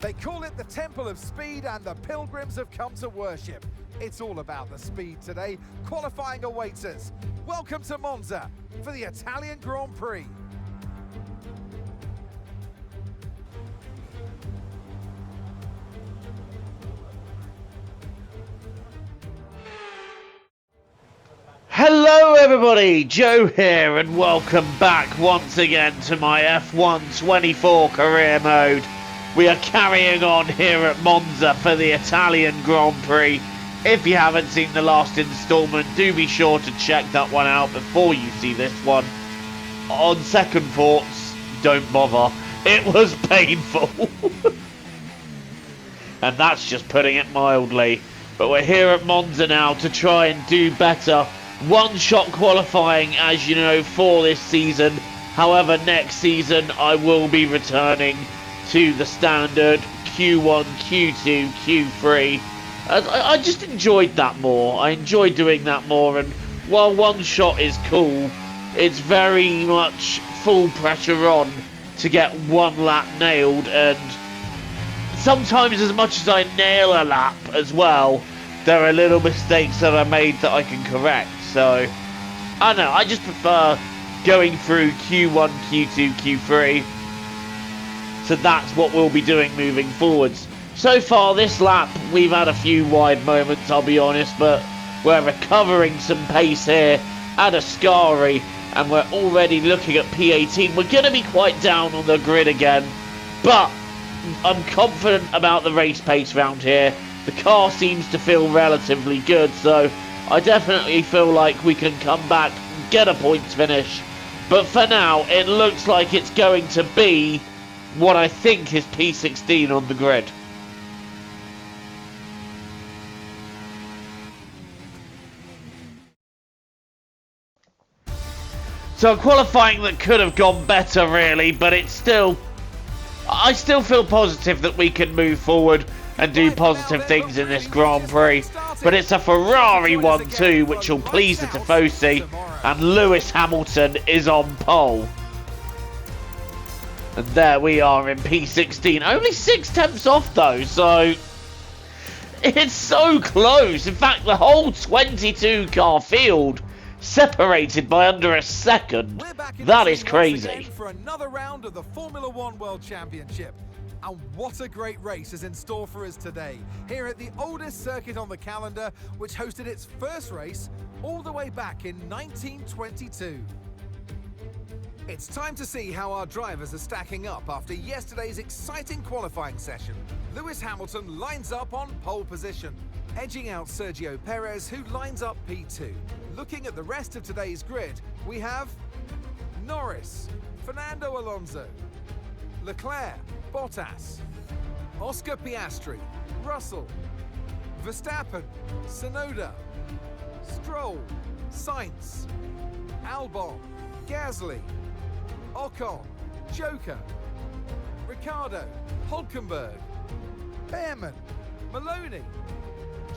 They call it the Temple of Speed, and the pilgrims have come to worship. It's all about the speed today. Qualifying awaits us. Welcome to Monza for the Italian Grand Prix. Hello everybody, Joe here, and welcome back once again to my F1 24 career mode. We are carrying on here at Monza for the Italian Grand Prix. If you haven't seen the last instalment, do be sure to check that one out before you see this one. On second thoughts, don't bother. It was painful. And that's just putting it mildly. But we're here at Monza now to try and do better. One-shot qualifying, as you know, for this season. However, next season I will be returning to the standard Q1, Q2, Q3. I just enjoyed that more. I enjoy doing that more, and while one shot is cool, it's very much full pressure on to get one lap nailed, and sometimes as much as I nail a lap as well, there are little mistakes that are made that I can correct. So, I don't know, I just prefer going through Q1, Q2, Q3. So that's what we'll be doing moving forwards. So far this lap, we've had a few wide moments, I'll be honest, but we're recovering some pace here at Ascari, and we're already looking at P18. We're going to be quite down on the grid again, but I'm confident about the race pace round here. The car seems to feel relatively good, so I definitely feel like we can come back and get a points finish. But for now, it looks like it's going to be what I think is P16 on the grid. So qualifying that could have gone better really, but I still feel positive that we can move forward and do positive things in this Grand Prix. But it's a Ferrari 1-2 which will please the Tifosi, and Lewis Hamilton is on pole. And there we are in P16, only 6/10 off though, so it's so close. In fact, the whole 22 car field separated by under a second. That is crazy. For another round of the Formula One World Championship. And what a great race is in store for us today, here at the oldest circuit on the calendar, which hosted its first race all the way back in 1922. It's time to see how our drivers are stacking up after yesterday's exciting qualifying session. Lewis Hamilton lines up on pole position, edging out Sergio Perez, who lines up P2. Looking at the rest of today's grid, we have Norris, Fernando Alonso, Leclerc, Bottas, Oscar Piastri, Russell, Verstappen, Tsunoda, Stroll, Sainz, Albon, Gasly, Ocon, Joker, Ricciardo, Hülkenberg, Behrman, Maloney,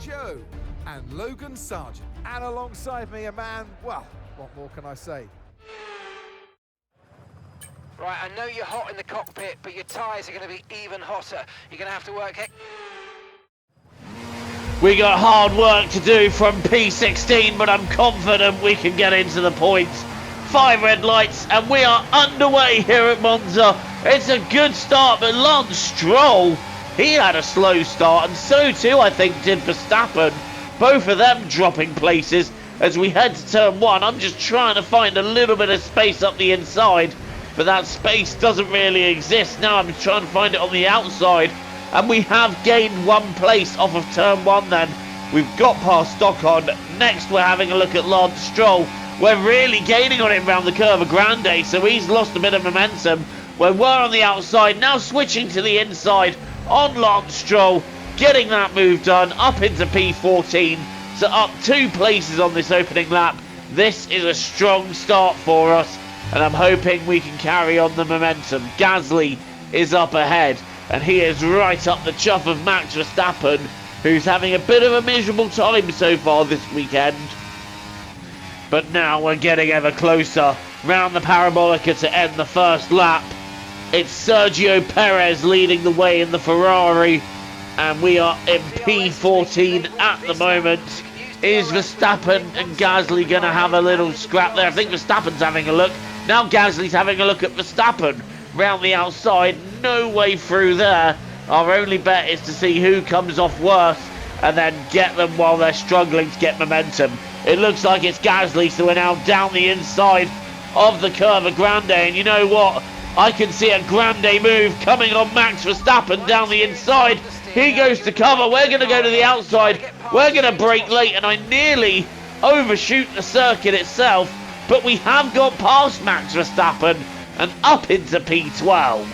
Joe, and Logan Sargent. And alongside me a man, well, what more can I say? Right, I know you're hot in the cockpit, but your tyres are going to be even hotter. You're going to have to work... We got hard work to do from P16, but I'm confident we can get into the points. 5 red lights, and we are underway here at Monza. It's a good start, but Lance Stroll, he had a slow start, and so too, I think, did Verstappen. Both of them dropping places as we head to turn 1. I'm just trying to find a little bit of space up the inside, but that space doesn't really exist. Now I'm trying to find it on the outside, and we have gained 1 place off of turn 1 then. We've got past Ocon. Next we're having a look at Lance Stroll. We're really gaining on him around the Curva Grande, so he's lost a bit of momentum. We're on the outside, now switching to the inside on Lance Stroll, getting that move done, up into P14, so up 2 places on this opening lap. This is a strong start for us, and I'm hoping we can carry on the momentum. Gasly is up ahead, and he is right up the chuff of Max Verstappen, who's having a bit of a miserable time so far this weekend. But now we're getting ever closer round the Parabolica to end the first lap. It's Sergio Perez leading the way in the Ferrari, and we are in P14 at the moment. Is Verstappen and Gasly going to have a little scrap there? I think Verstappen's having a look. Now Gasly's having a look at Verstappen round the outside. No way through there. Our only bet is to see who comes off worse and then get them while they're struggling to get momentum. It looks like it's Gasly, so we're now down the inside of the Curva Grande, and you know what? I can see a grande move coming on Max Verstappen down the inside. He goes to cover. We're going to go to the outside. We're going to brake late, and I nearly overshoot the circuit itself, but we have got past Max Verstappen and up into P12.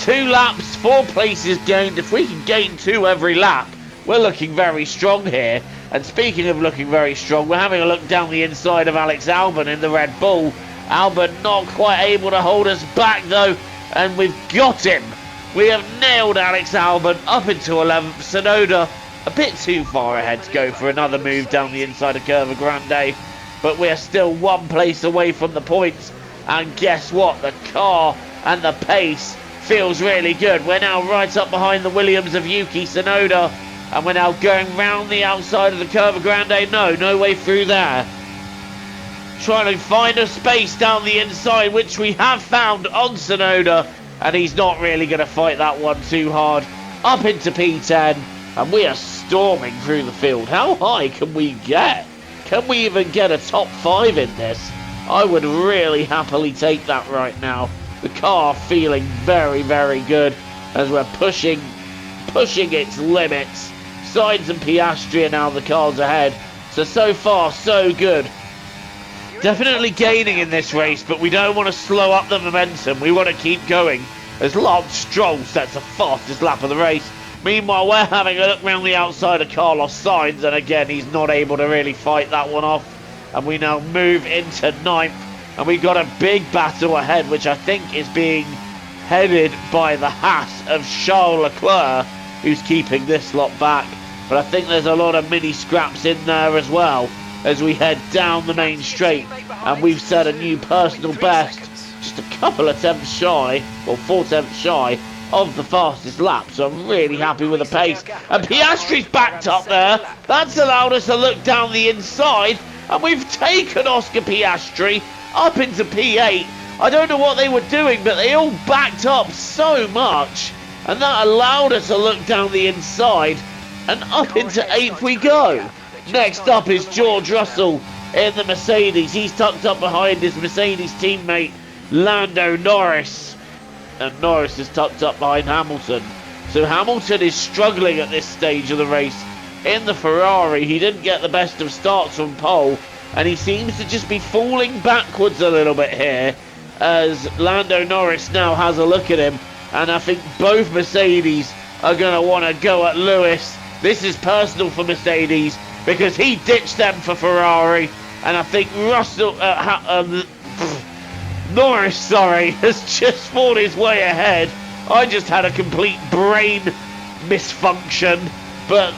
2 laps, 4 places gained. If we can gain 2 every lap, we're looking very strong here. And speaking of looking very strong, we're having a look down the inside of Alex Albon in the Red Bull. Albon not quite able to hold us back though, and we've got him. We have nailed Alex Albon up into 11th. Tsunoda a bit too far ahead to go for another move down the inside of Curva Grande, but we're still 1 place away from the points. And guess what? The car and the pace feels really good. We're now right up behind the Williams of Yuki Tsunoda, and we're now going round the outside of the Curva Grande. No way through there. Trying to find a space down the inside, which we have found on Tsunoda, and he's not really going to fight that one too hard. Up into P10, and we are storming through the field. How high can we get? Can we even get a top 5 in this? I would really happily take that right now. The car feeling very good as we're pushing its limits. Sainz and Piastri are now the cars ahead. So far so good. Definitely gaining in this race, but we don't want to slow up the momentum. We want to keep going as Lance Stroll sets the fastest lap of the race. Meanwhile, we're having a look round the outside of Carlos Sainz, and again, he's not able to really fight that one off. And we now move into 9th, and we've got a big battle ahead, which I think is being headed by the Haas of Charles Leclerc, who's keeping this lot back. But I think there's a lot of mini scraps in there as well as we head down the main straight, and we've set a new personal best, just a couple of tenths shy, or 4 tenths shy of the fastest lap. So I'm really happy with the pace, and Piastri's backed up there. That's allowed us to look down the inside, and we've taken Oscar Piastri up into P8. I don't know what they were doing, but they all backed up so much, and that allowed us to look down the inside, and up into 8th we go. Next up is George Russell in the Mercedes. He's tucked up behind his Mercedes teammate Lando Norris, and Norris is tucked up behind Hamilton. So Hamilton is struggling at this stage of the race in the Ferrari. He didn't get the best of starts from pole, and he seems to just be falling backwards a little bit here as Lando Norris now has a look at him, and I think both Mercedes are going to want to go at Lewis. This is personal for Mercedes because he ditched them for Ferrari, and I think Norris, has just fought his way ahead. I just had a complete brain misfunction, but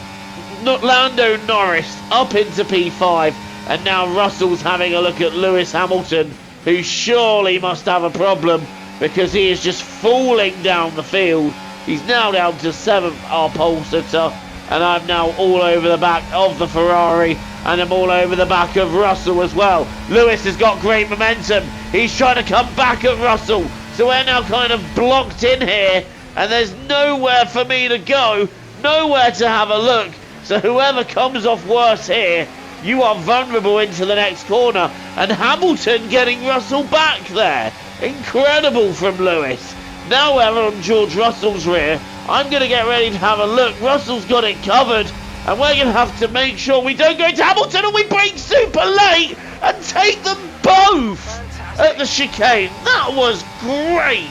Lando Norris up into P5, and now Russell's having a look at Lewis Hamilton, who surely must have a problem because he is just falling down the field. He's now down to 7th, our pole sitter, and I'm now all over the back of the Ferrari, and I'm all over the back of Russell as well. Lewis has got great momentum. He's trying to come back at Russell, so we're now kind of blocked in here, and there's nowhere for me to go, nowhere to have a look. So whoever comes off worse here, you are vulnerable into the next corner, and Hamilton getting Russell back there. Incredible from Lewis. Now we're on George Russell's rear. I'm going to get ready to have a look. Russell's got it covered, and we're going to have to make sure we don't go into Hamilton and we brake super late and take them both at the chicane. That was great.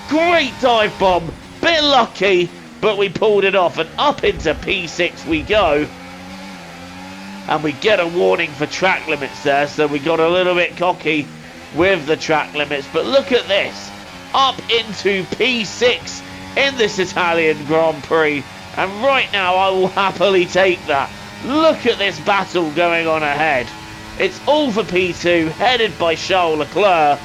Great dive bomb. Bit lucky, but we pulled it off, and up into P6 we go. And we get a warning for track limits there, so we got a little bit cocky with the track limits. But look at this, up into P6 in this Italian Grand Prix, and right now I will happily take that. Look at this battle going on ahead. It's all for P2, headed by Charles Leclerc,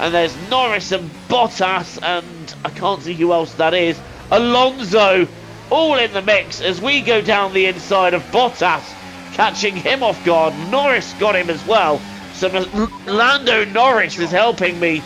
And there's Norris and Bottas, and I can't see who else that is. Alonso, all in the mix as we go down the inside of Bottas, catching him off guard. Norris got him as well. So Lando Norris is helping me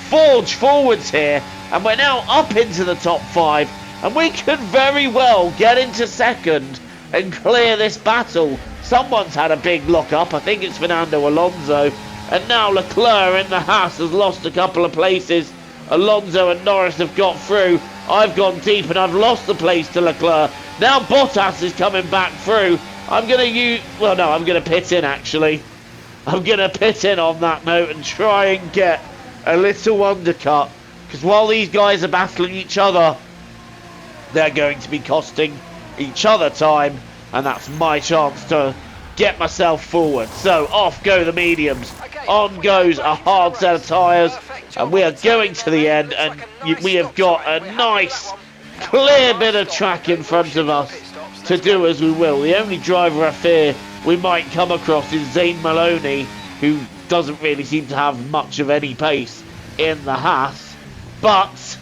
forge forwards here, and we're now up into the top 5, and we could very well get into second and clear this battle. Someone's had a big lock up. I think it's Fernando Alonso. And now Leclerc in the Haas has lost a couple of places. Alonso and Norris have got through. I've gone deep and I've lost the place to Leclerc. Now Bottas is coming back through. I'm going to pit in actually. I'm going to pit in on that note and try and get a little undercut. Because while these guys are battling each other, they're going to be costing each other time. And that's my chance to get myself forward. So off go the mediums, on goes a hard set of tyres, and we are going to the end, and we have got a nice clear bit of track in front of us to do as we will. The only driver I fear we might come across is Zane Maloney, who doesn't really seem to have much of any pace in the Haas, but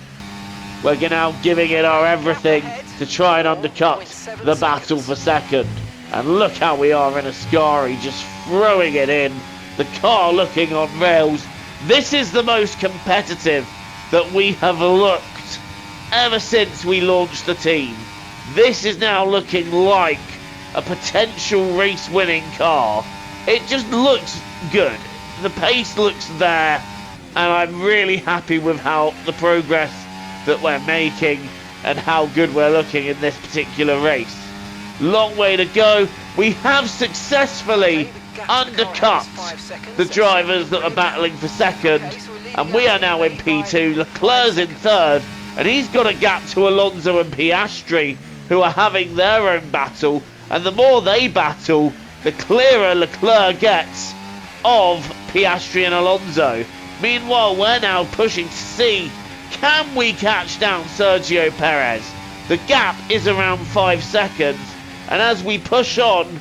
we're now giving it our everything to try and undercut the battle for second. And look how we are in Ascari, just throwing it in. The car looking on rails. This is the most competitive that we have looked ever since we launched the team. This is now looking like a potential race-winning car. It just looks good. The pace looks there, and I'm really happy with how the progress that we're making and how good we're looking in this particular race. Long way to go. We have successfully undercut the drivers that are battling for second, and we are now in P2. Leclerc's in third, and he's got a gap to Alonso and Piastri, who are having their own battle, and the more they battle, the clearer Leclerc gets of Piastri and Alonso. Meanwhile, we're now pushing to see, can we catch down Sergio Perez? The gap is around 5 seconds, and as we push on,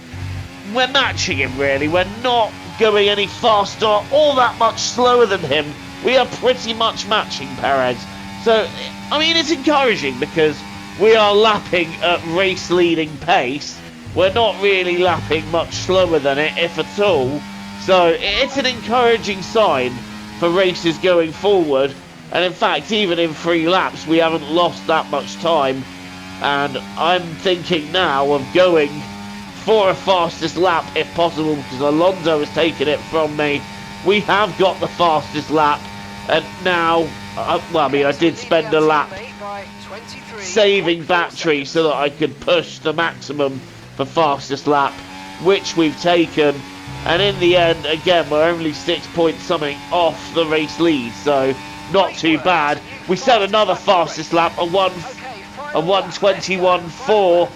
we're matching him really. We're not going any faster or that much slower than him. We are pretty much matching Perez. So, I mean, it's encouraging because we are lapping at race-leading pace. We're not really lapping much slower than it, if at all. So, it's an encouraging sign for races going forward. And in fact, even in 3 laps, we haven't lost that much time. And I'm thinking now of going for a fastest lap if possible, because Alonso has taken it from me. We have got the fastest lap, and now, I did spend a lap saving battery so that I could push the maximum for fastest lap, which we've taken. And in the end, again, we're only 6 points something off the race lead, so not too bad. We set another fastest lap, a 1:21.4,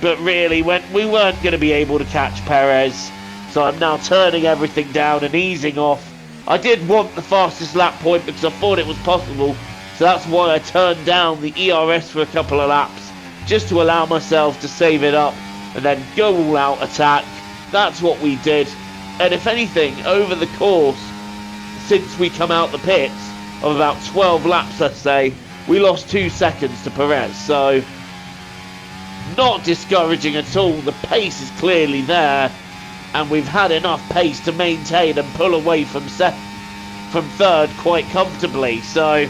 but really we weren't going to be able to catch Perez, so I'm now turning everything down and easing off. I did want the fastest lap point because I thought it was possible, so that's why I turned down the ERS for a couple of laps, just to allow myself to save it up and then go all out attack. That's what we did, and if anything, over the course since we come out the pits of about 12 laps, let's say, we lost 2 seconds to Perez, so not discouraging at all. The pace is clearly there, and we've had enough pace to maintain and pull away from third quite comfortably. So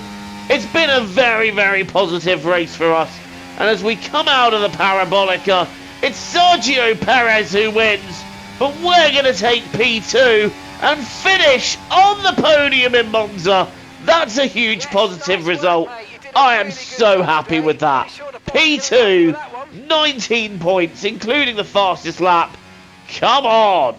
it's been a very, very positive race for us. And as we come out of the Parabolica, it's Sergio Perez who wins, but we're going to take P2 and finish on the podium in Monza. That's a huge positive result. I am so happy with that. P2, 19 points, including the fastest lap. Come on!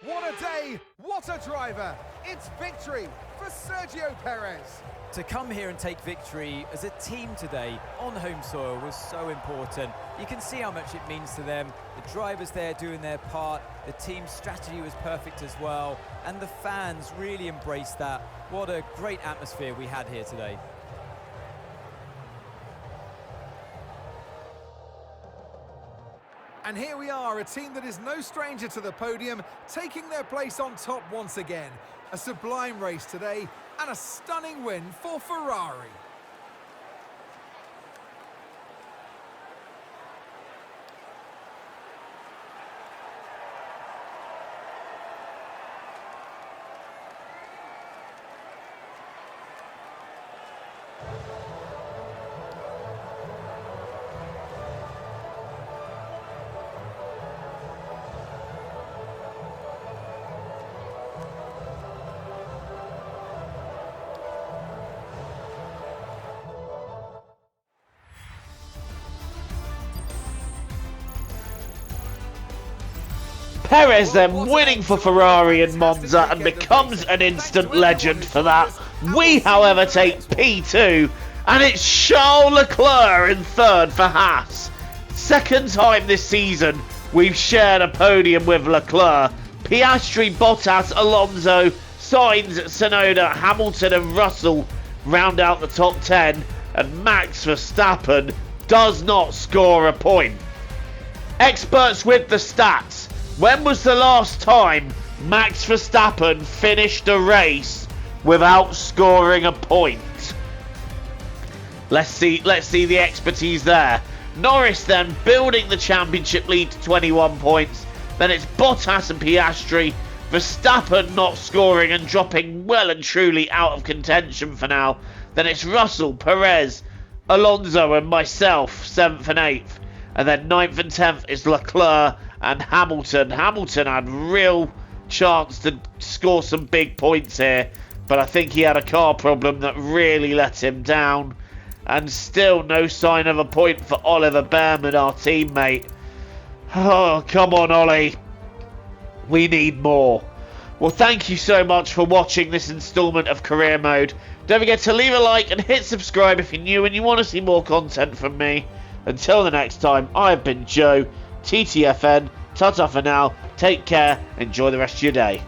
What a day, what a driver. It's victory for Sergio Perez. To come here and take victory as a team today on home soil was so important. You can see how much it means to them. The drivers there doing their part, the team's strategy was perfect as well, and the fans really embraced that. What a great atmosphere we had here today. And here we are, a team that is no stranger to the podium, taking their place on top once again. A sublime race today, and a stunning win for Ferrari. Perez then winning for Ferrari in Monza and becomes an instant legend for that. We, however, take P2, and it's Charles Leclerc in third for Haas. Second time this season we've shared a podium with Leclerc. Piastri, Bottas, Alonso, Sainz, Tsunoda, Hamilton and Russell round out the top 10, and Max Verstappen does not score a point. Experts with the stats. When was the last time Max Verstappen finished a race without scoring a point? Let's see the expertise there. Norris then building the championship lead to 21 points. Then it's Bottas and Piastri. Verstappen not scoring and dropping well and truly out of contention for now. Then it's Russell, Perez, Alonso and myself, 7th and 8th. And then 9th and 10th is Leclerc and Hamilton. Hamilton had real chance to score some big points here, but I think he had a car problem that really let him down. And still no sign of a point for Oliver Behrman, our teammate. Oh, come on, Ollie. We need more. Well, thank you so much for watching this instalment of Career Mode. Don't forget to leave a like and hit subscribe if you're new and you want to see more content from me. Until the next time, I've been Joe, TTFN, ta-ta for now, take care, enjoy the rest of your day.